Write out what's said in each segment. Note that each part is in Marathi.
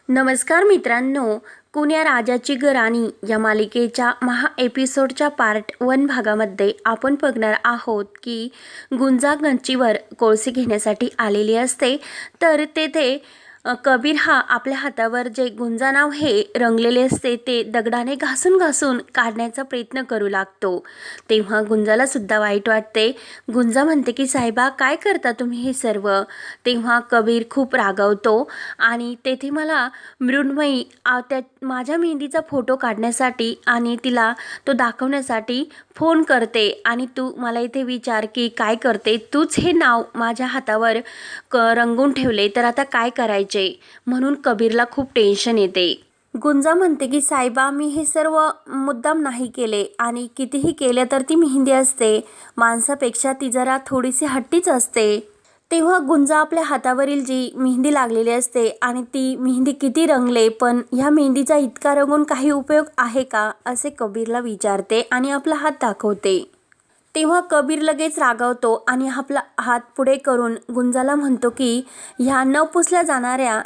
नमस्कार मित्रांनो, कुण्या राजाची ग राणी या मालिकेच्या एपिसोडच्या पार्ट 1 भागामध्ये आपण बघणार आहोत की गुंजा गच्चीवर कोळसे घेण्यासाठी आलेली असते. तर तेथे कबीर हा आपल्या हातावर जे गुंजा नाव हे रंगलेले असते ते दगडाने घासून घासून काढण्याचा प्रयत्न करू लागतो. तेव्हा गुंजाला सुद्धा वाईट वाटते. गुंजा म्हणते की साहेबा, काय करता तुम्ही हे सर्व? तेव्हा कबीर खूप रागावतो आणि तेथे मला मृण्मयी त्या माझ्या मेहंदीचा फोटो काढण्यासाठी आणि तिला तो दाखवण्यासाठी फोन करते आणि तू मला इथे विचार की काय करते? तूच हे नाव माझ्या हातावर रंगवून ठेवले, तर आता काय करायचे? म्हणून कबीरला खूप टेन्शन येते. गुंजा म्हणते की साहेबा, मी हे सर्व मुद्दाम नाही केले आणि कितीही केले तर ती मेहंदी असते. माणसापेक्षा ती जरा थोडीशी हट्टीच असते. तेव्हा गुंजा आपल्या हातावरील जी मेहंदी लागलेली असते आणि ती मेहंदी किती रंगले, पण ह्या मेहंदीचा इतका रंगून काही उपयोग आहे का, असे कबीरला विचारते आणि आपला हात दाखवते. तेव्हा कबीर लगेच रागावतो आणि आपला हात पुढे करून गुंजाला म्हणतो की ह्या न पुसल्या जाणाऱ्या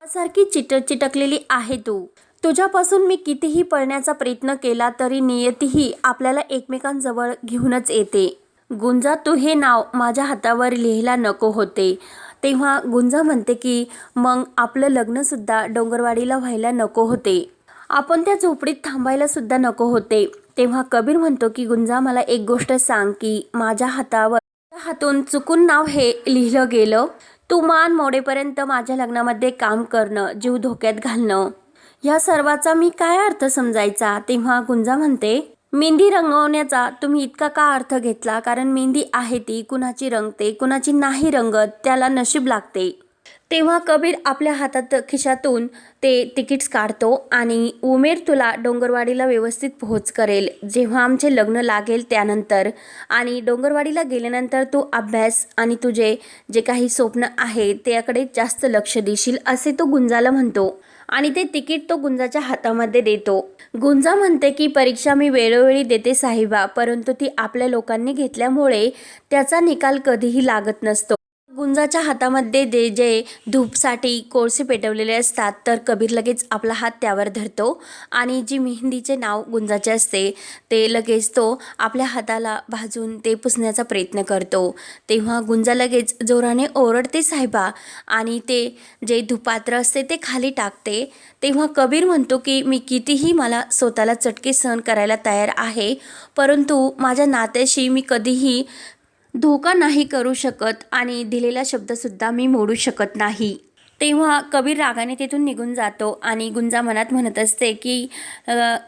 सारखी चिटकलेली आहे तू. तुझ्यापासून मी कितीही पळण्याचा प्रयत्न केला तरी नियतीही आपल्याला एकमेकांजवळ घेऊनच येते. गुंजा, तू हे नाव माझ्या हातावर लिहायला नको होते. तेव्हा गुंजा म्हणते की मग आपलं लग्नसुद्धा डोंगरवाडीला व्हायला नको होते. आपण त्या झोपडीत थांबायला सुद्धा नको होते. तेव्हा कबीर म्हणतो की गुंजा, मला एक गोष्ट सांग की माझ्या हातून चुकून नाव हे लिहिलं गेलं. तू मान मोडेपर्यंत माझ्या लग्नामध्ये काम करणं, जीव धोक्यात घालणं, ह्या सर्वाचा मी काय अर्थ समजायचा? तेव्हा गुंजा म्हणते, मेहंदी रंगवण्याचा तुम्ही इतका का अर्थ घेतला? कारण मेहंदी आहे ती कुणाची रंगते, कुणाची नाही रंगत, त्याला नशीब लागते. तेव्हा कबीर आपल्या हातात खिशातून ते तिकीट्स काढतो आणि उमेर तुला डोंगरवाडीला व्यवस्थित पोहोच करेल जेव्हा आमचे लग्न लागेल त्यानंतर. आणि डोंगरवाडीला गेल्यानंतर तू अभ्यास आणि तुझे जे काही स्वप्न आहे त्याकडे जास्त लक्ष देशील, असे तो गुंजाला म्हणतो आणि ते तिकीट तो गुंजाच्या हातामध्ये देतो. गुंजा म्हणते की परीक्षा मी वेळोवेळी देते साहेबा, परंतु ती आपल्या लोकांनी घेतल्यामुळे त्याचा निकाल कधीही लागत नसतो. गुंजाच्या हातामध्ये जे धूपसाठी कोळसे पेटवलेले असतात, तर कबीर लगेच आपला हात त्यावर धरतो आणि जी मेहंदीचे नाव गुंजाचे असते ते लगेच तो आपल्या हाताला भाजून ते पुसण्याचा प्रयत्न करतो. तेव्हा गुंजा लगेच जोराने ओरडते साहेबा आणि ते जे धूपात्र असते ते खाली टाकते. तेव्हा कबीर म्हणतो की मी कितीही मला स्वतःला चटके सहन करायला तयार आहे, परंतु माझ्या नात्याशी मी कधीही धोका नाही करू शकत आणि दिलेला शब्दसुद्धा मी मोडू शकत नाही. तेव्हा कबीर रागाने तिथून निघून जातो आणि गुंजा मनात म्हणत असते की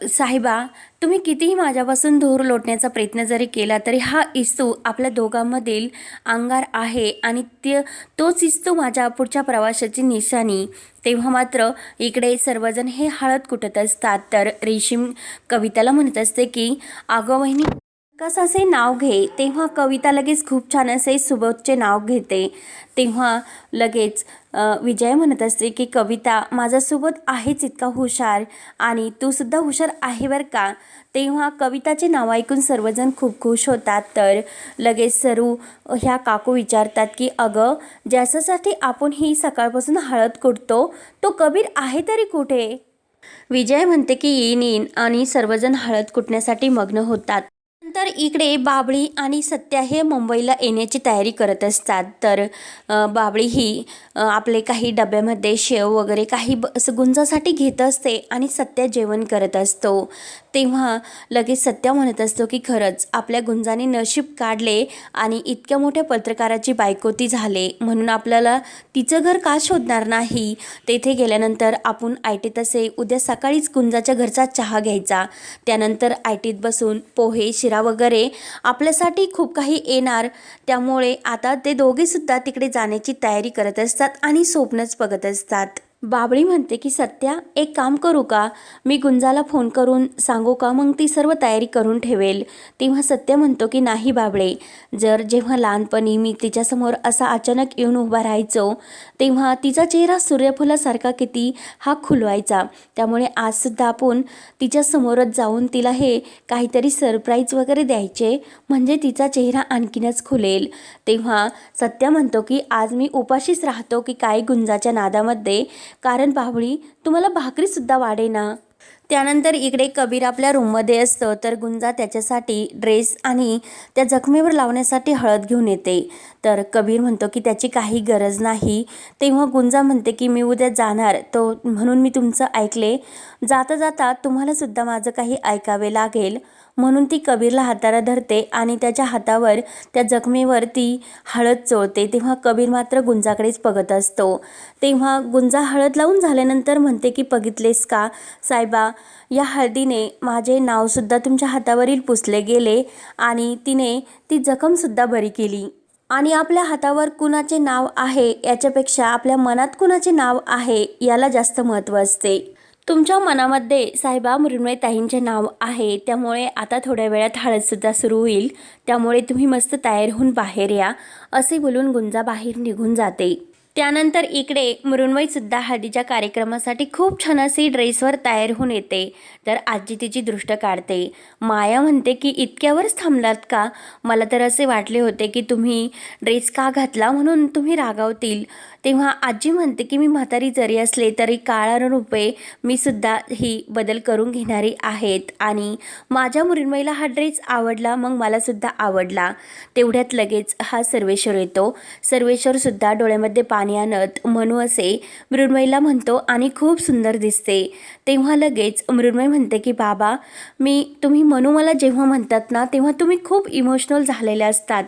साहेबा, तुम्ही कितीही माझ्यापासून धूर लोटण्याचा प्रयत्न जरी केला तरी हा इस्तू आपल्या दोघांमधील अंगार आहे आणि तोच इस्तू माझ्या पुढच्या प्रवासाची निशाणी. तेव्हा मात्र इकडे सर्वजण हे हळद कुटत असतात. तर रेशीम कविताला म्हणत असते की अगं वहिनी, कसं असे नाव घे. तेव्हा कविता लगेच खूप छान असे सुबोधचे नाव घेते. तेव्हा लगेच विजय म्हणत असते की कविता, माझा सुबोध आहेच इतका हुशार आणि तू सुद्धा हुशार आहे बरं का. तेव्हा कविताचे नाव ऐकून सर्वजण खूप खुश होतात. तर लगेच सरू ह्या काकू विचारतात की अगं, ज्याच्यासाठी आपण ही सकाळपासून हळद कुटतो तो कबीर आहे तरी कुठे? विजय म्हणते की येईन आणि सर्वजण हळद कुटण्यासाठी मग्न होतात. नंतर इकडे बाबळी आणि सत्या हे मुंबईला येण्याची तयारी करत असतात. तर बाबळी ही आपले काही डब्यामध्ये शेव वगैरे काही गुंजासाठी घेत असते आणि सत्या जेवण करत असतो. तेव्हा लगेच सत्या म्हणत असतो की खरंच आपल्या गुंजाने नशीब काढले आणि इतक्या मोठ्या पत्रकाराची बायको ती झाले, म्हणून आपल्याला तिचं घर का शोधणार नाही? तेथे गेल्यानंतर आपण आयटीत असे उद्या सकाळीच गुंजाच्या घरचा चहा घ्यायचा, त्यानंतर आयटीत बसून पोहे शिरा वगैरे आपल्यासाठी खूप काही येणार. त्यामुळे आता ते दोघेसुद्धा तिकडे जाण्याची तयारी करत असतात आणि स्वप्नच बघत असतात. बाबळी म्हणते की सत्या, एक काम करू का, मी गुंजाला फोन करून सांगू का, मग ती सर्व तयारी करून ठेवेल. तेव्हा सत्य म्हणतो की नाही बाबळे, जेव्हा लहानपणी मी तिच्यासमोर असा अचानक येऊन उभा राहायचो तेव्हा तिचा चेहरा सूर्यफुलासारखा किती हा खुलवायचा, त्यामुळे आजसुद्धा आपण तिच्यासमोरच जाऊन तिला हे काहीतरी सरप्राईज वगैरे द्यायचे, म्हणजे तिचा चेहरा आणखीनच खुलेल. तेव्हा सत्या म्हणतो की आज मी उपाशीच राहतो की काय गुंजाच्या नादामध्ये कारण बाहुली तुम्हाला भाकरीसुद्धा वाढेना. त्यानंतर इकडे कबीर आपल्या रूममध्ये असतो तर गुंजा त्याच्यासाठी ड्रेस आणि त्या जखमेवर लावण्यासाठी हळद घेऊन येते. तर कबीर म्हणतो की त्याची काही गरज नाही. तेव्हा गुंजा म्हणते की मी उद्या जाणार तो म्हणून मी तुमचं ऐकले. जाता जाता तुम्हालासुद्धा माझं काही ऐकावे लागेल. म्हणून ती कबीरला हाताला धरते आणि त्याच्या हातावर त्या जखमेवर ती हळद चोळते. तेव्हा कबीर मात्र गुंजाकडेच बघत असतो. तेव्हा गुंजा हळद लावून झाल्यानंतर म्हणते की बघितलेस का साहेबा, या हळदीने माझे नावसुद्धा तुमच्या हातावरील पुसले गेले आणि तिने ती जखमसुद्धा बरी केली. आणि आपल्या हातावर कुणाचे नाव आहे याच्यापेक्षा आपल्या मनात कुणाचे नाव आहे याला जास्त महत्त्व असते. तुमच्या मनामध्ये साहेबा मृण्मयताईंचे नाव आहे, त्यामुळे आता थोड्या वेळात हळदसुद्धा सुरू होईल, त्यामुळे तुम्ही मस्त तयार होऊन बाहेर या, असे बोलून गुंजा बाहेर निघून जाते. त्यानंतर इकडे मृण्मयीसुद्धा हळदीच्या कार्यक्रमासाठी खूप छान अशी ड्रेसवर तयार होऊन येते. तर आजी तिची दृष्ट काढते. माया म्हणते की इतक्यावरच थांबलात का? मला तर असे वाटले होते की तुम्ही ड्रेस का घातला म्हणून तुम्ही रागावतील. तेव्हा आजी म्हणते की मी म्हातारी जरी असले तरी काळानुरूपे मी सुद्धा ही बदल करून घेणारी आहेत आणि माझ्या मृण्मयीला हा ड्रेस आवडला, मग मला सुद्धा आवडला. तेवढ्यात लगेच हा सर्वेश्वर येतो. सर्वेश्वरसुद्धा डोळ्यामध्ये पाणी आणत मनू असे मृण्मयीला म्हणतो आणि खूप सुंदर दिसते. तेव्हा लगेच मृण्मयी म्हणते की बाबा, तुम्ही मनू मला जेव्हा म्हणतात ना तेव्हा तुम्ही खूप इमोशनल झालेले असतात,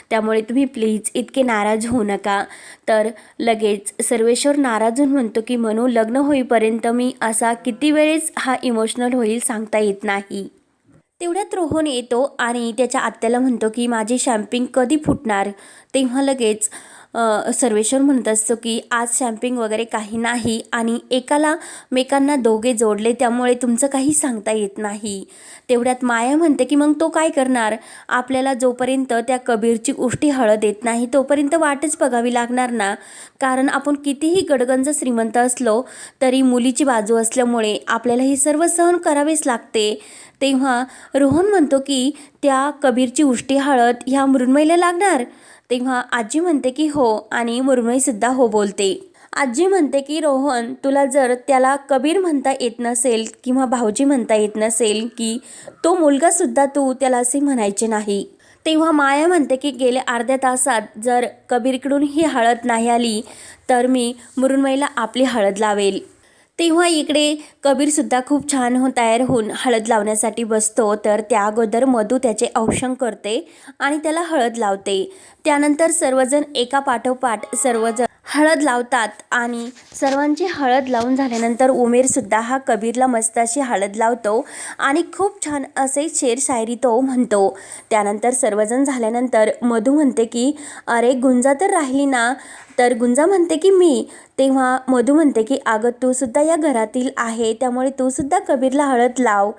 त्यामुळे तुम्ही प्लीज इतके नाराज होऊ नका. तर लगेच सर्वेश्वर नाराज होऊन म्हणतो की मनू, लग्न होईपर्यंत मी असा किती वेळेस हा इमोशनल होईल सांगता येत नाही. तेवढ्यात रोहन येतो आणि त्याच्या आत्याला म्हणतो की माझी शॅम्पिंग कधी फुटणार. तेव्हा लगेच सर्वेश्वर म्हणत असतो की आज शॅम्पिंग वगैरे काही नाही आणि एकाला मेकांना दोघे जोडले, त्यामुळे तुमचं काही सांगता येत नाही. तेवढ्यात माया म्हणते की मग तो काय करणार? आपल्याला जोपर्यंत त्या कबीरची उष्टी हळद येत नाही तोपर्यंत वाटच बघावी लागणार ना, कारण आपण कितीही गडगंज श्रीमंत असलो तरी मुलीची बाजू असल्यामुळे आपल्याला हे सर्व सहन करावेच लागते. तेव्हा रोहन म्हणतो की त्या कबीरची उष्टी हळद ह्या मृण्मयीला लागणार. तेव्हा आजी म्हणते की हो आणि मृण्मयीसुद्धा हो बोलते. आजी म्हणते की रोहन, तुला जर त्याला कबीर म्हणता येत नसेल किंवा भाऊजी म्हणता येत नसेल की तो मुलगासुद्धा तू त्याला असे म्हणायचे नाही. तेव्हा माया म्हणते की गेल्या अर्ध्या तासात जर कबीरकडून ही हळद नाही आली तर मी मृण्मयीला आपली हळद लावेल. तेव्हा इकडे कबीरसुद्धा खूप छान तयार होऊन हळद लावण्यासाठी बसतो. तर त्या अगोदर मधू त्याचे औक्षण करते आणि त्याला हळद लावते. त्यानंतर सर्वजण एका पाठोपाठ सर्वजण हळद लावतात आणि सर्वांची हळद लावून झाल्यानंतर उमेरसुद्धा हा कबीरला मस्त अशी हळद लावतो आणि खूप छान असे शेर शायरी तो म्हणतो. त्यानंतर सर्वजण झाल्यानंतर मधू म्हणते की अरे गुंजा तर राहिली ना? तर गुंजा म्हणते की मी. तेव्हा मधू म्हणते की अगं तूसुद्धा या घरातील आहे, त्यामुळे तूसुद्धा कबीरला हळद लाव.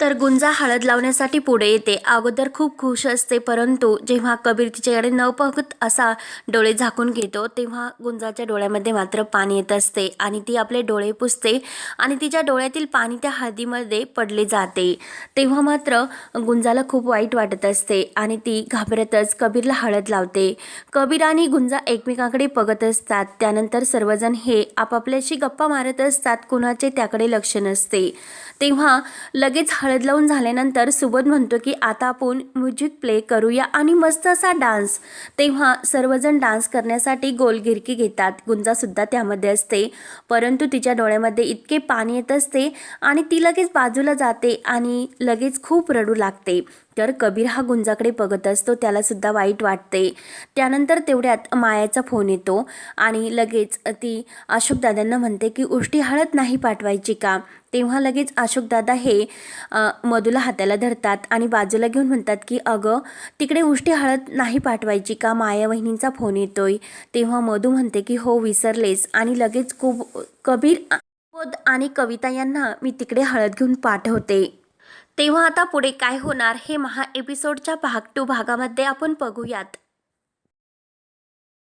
तर गुंजा हळद लावण्यासाठी पुढे येते. अगोदर खूप खुश असते, परंतु जेव्हा कबीर तिच्याकडे न बघत असा डोळे झाकून घेतो तेव्हा गुंजाच्या डोळ्यामध्ये मात्र पाणी येत असते आणि ती आपले डोळे पुसते आणि तिच्या डोळ्यातील पाणी त्या हळदीमध्ये पडले जाते. तेव्हा मात्र गुंजाला खूप वाईट वाटत असते आणि ती घाबरतच कबीरला हळद लावते. कबीर आणि गुंजा एकमेकांकडे बघत असतात. त्यानंतर सर्वजण हे आपापल्याशी गप्पा मारत असतात, कुणाचे त्याकडे लक्ष नसते. तेव्हा लगेच हळद लावून झाल्यानंतर सुबोध म्हणतो की आता आपण म्युझिक प्ले करूया आणि मस्त असा डान्स. तेव्हा सर्वजण डान्स करण्यासाठी गोलगिरकी घेतात. गुंजासुद्धा त्यामध्ये असते, परंतु तिच्या डोळ्यामध्ये इतके पाणी येत असते आणि ती लगेच बाजूला जाते आणि लगेच खूप रडू लागते. तर कबीर हा गुंजाकडे बघत असतो, त्यालासुद्धा वाईट वाटते. त्यानंतर तेवढ्यात मायाचा फोन येतो आणि लगेच ती अशोकदादांना म्हणते की उष्टी हळद नाही पाठवायची का? तेव्हा लगेच अशोकदादा हे मधूला हाताला धरतात आणि बाजूला घेऊन म्हणतात की अगं तिकडे उष्टी हळद नाही पाठवायची का? माया वहिनींचा फोन येतोय. तेव्हा मधू म्हणते की हो विसरलेस आणि लगेच कबीर आणि कविता यांना मी तिकडे हळद घेऊन पाठवते. तेव्हा आता पुढे काय होणार हे एपिसोडच्या भाग 2 भागामध्ये आपण बघूयात.